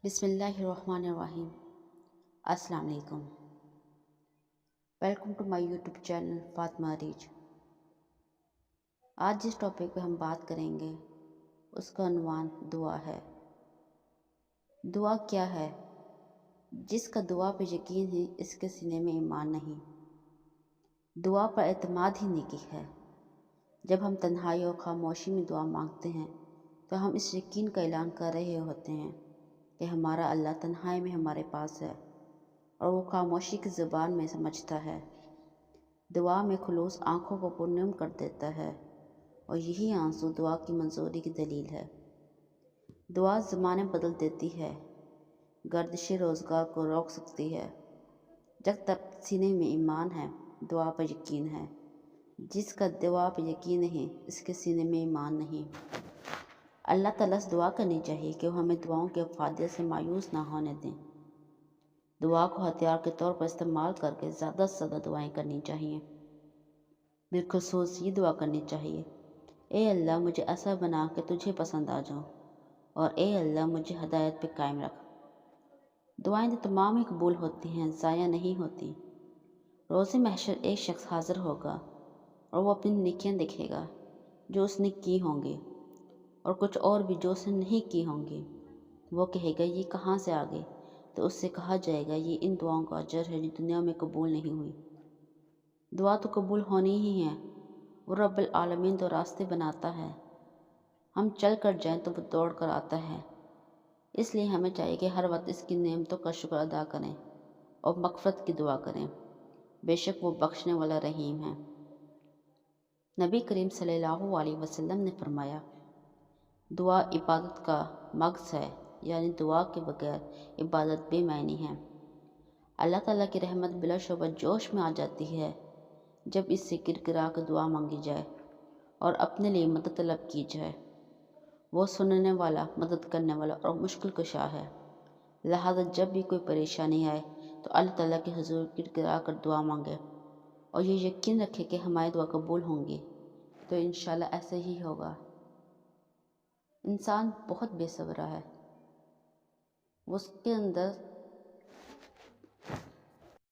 بسم اللہ الرحمن الرحیم۔ السلام علیکم۔ Welcome to my YouTube channel Fatima reach. آج جس ٹاپک پہ ہم بات کریں گے اس کا عنوان دعا ہے۔ دعا کیا ہے؟ جس کا دعا پہ یقین ہے اس کے سینے میں ایمان نہیں۔ دعا پر اعتماد ہی نیکی ہے۔ جب ہم تنہائی اور خاموشی میں دعا مانگتے ہیں تو ہم اس یقین کا اعلان کر رہے ہوتے ہیں کہ ہمارا اللہ تنہائی میں ہمارے پاس ہے اور وہ خاموشی کی زبان میں سمجھتا ہے۔ دعا میں خلوص آنکھوں کو پرنم کر دیتا ہے اور یہی آنسو دعا کی منظوری کی دلیل ہے۔ دعا زمانے بدل دیتی ہے، گردش روزگار کو روک سکتی ہے۔ جب تک سینے میں ایمان ہے دعا پر یقین ہے۔ جس کا دعا پر یقین نہیں اس کے سینے میں ایمان نہیں۔ اللہ تعالیٰ سے دعا کرنی چاہیے کہ وہ ہمیں دعاؤں کے فائدے سے مایوس نہ ہونے دیں۔ دعا کو ہتھیار کے طور پر استعمال کر کے زیادہ سے زیادہ دعائیں کرنی چاہیے۔ بالخصوص یہ دعا کرنی چاہیے، اے اللہ مجھے ایسا بنا کہ تجھے پسند آ جاؤں، اور اے اللہ مجھے ہدایت پہ قائم رکھ۔ دعائیں تو تمام ہی قبول ہوتی ہیں، ضائع نہیں ہوتی۔ روز محشر ایک شخص حاضر ہوگا اور وہ اپنی نیکیاں دیکھے گا جو اس نے کی ہوں گی، اور کچھ اور بھی جو اس نے نہیں کی ہوں گی۔ وہ کہے گا یہ کہاں سے آ گئی؟ تو اس سے کہا جائے گا یہ ان دعاؤں کا اجر ہے جو دنیا میں قبول نہیں ہوئی۔ دعا تو قبول ہونی ہی ہے۔ وہ رب العالمین تو راستے بناتا ہے، ہم چل کر جائیں تو وہ دوڑ کر آتا ہے۔ اس لیے ہمیں چاہیے کہ ہر وقت اس کی نعمتوں کا شکر ادا کریں اور مغفرت کی دعا کریں۔ بے شک وہ بخشنے والا رحیم ہے۔ نبی کریم صلی اللہ علیہ وسلم نے فرمایا، دعا عبادت کا مغز ہے، یعنی دعا کے بغیر عبادت بے معنی ہے۔ اللہ تعالیٰ کی رحمت بلا شبہ جوش میں آ جاتی ہے جب اس سے گڑگڑا کر دعا مانگی جائے اور اپنے لیے مدد طلب کی جائے۔ وہ سننے والا، مدد کرنے والا اور مشکل کشا ہے۔ لہذا جب بھی کوئی پریشانی آئے تو اللہ تعالیٰ کے حضور گڑگڑا کر دعا مانگے اور یہ یقین رکھے کہ ہماری دعا قبول ہوں گی، تو انشاءاللہ ایسے ہی ہوگا۔ انسان بہت بے صبر ہے، اس کے اندر